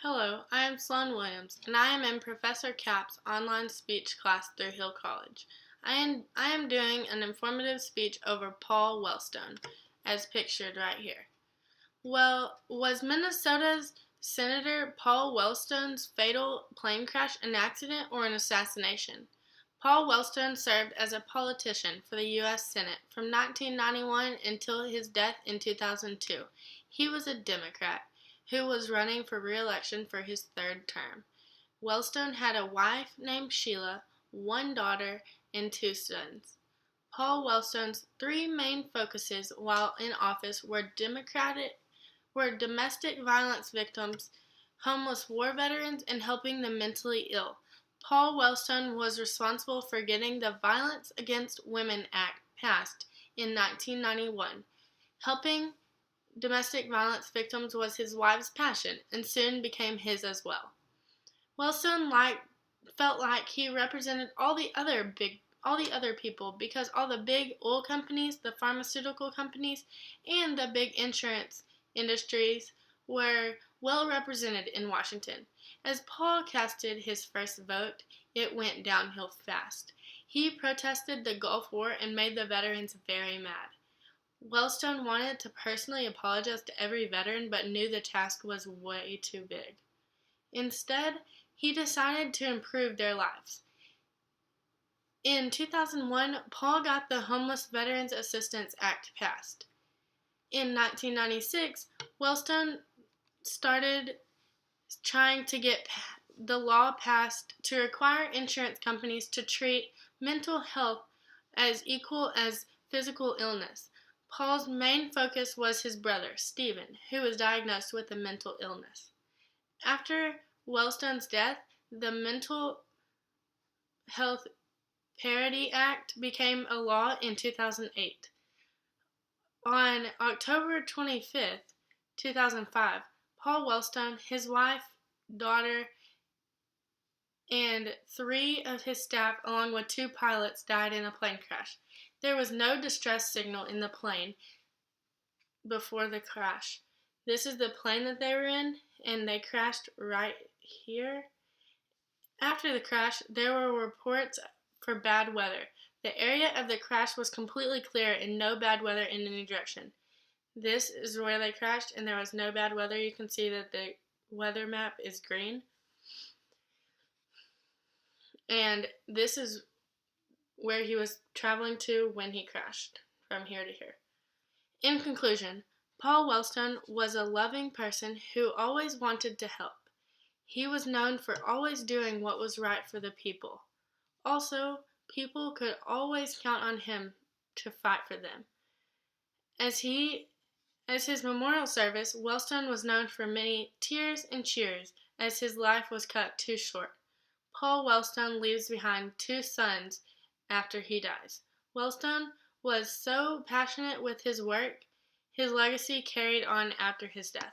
Hello, I am Sloan Williams, and I am in Professor Cap's online speech class through Hill College. I am doing an informative speech over Paul Wellstone, as pictured right here. Well, was Minnesota's Senator Paul Wellstone's fatal plane crash an accident or an assassination? Paul Wellstone served as a politician for the U.S. Senate from 1991 until his death in 2002. He was a Democrat who was running for re-election for his third term. Wellstone had a wife named Sheila, one daughter, and two sons. Paul Wellstone's three main focuses while in office were domestic violence victims, homeless war veterans, and helping the mentally ill. Paul Wellstone was responsible for getting the Violence Against Women Act passed in 1991. Helping domestic violence victims was his wife's passion and soon became his as well. Wellstone felt like he represented all the other people because all the big oil companies, the pharmaceutical companies, and the big insurance industries were well represented in Washington. As Paul casted his first vote, it went downhill fast. He protested the Gulf War and made the veterans very mad. Wellstone wanted to personally apologize to every veteran but knew the task was way too big. Instead, he decided to improve their lives. In 2001, Paul got the Homeless Veterans Assistance Act passed. In 1996, Wellstone started trying to get the law passed to require insurance companies to treat mental health as equal as physical illness. Paul's main focus was his brother, Stephen, who was diagnosed with a mental illness. After Wellstone's death, the Mental Health Parity Act became a law in 2008. On October 25th, 2005, Paul Wellstone, his wife, daughter, and three of his staff, along with two pilots, died in a plane crash. There was no distress signal in the plane before the crash. This is the plane that they were in, and they crashed right here. After the crash, there were reports for bad weather. The area of the crash was completely clear and no bad weather in any direction. This is where they crashed, and there was no bad weather. You can see that the weather map is green. And this is where he was traveling to when he crashed, from here to here. In conclusion, Paul Wellstone was a loving person who always wanted to help. He was known for always doing what was right for the people. Also, people could always count on him to fight for them. As his memorial service, Wellstone was known for many tears and cheers as his life was cut too short. Paul Wellstone leaves behind two sons after he dies. Wellstone was so passionate with his work, his legacy carried on after his death.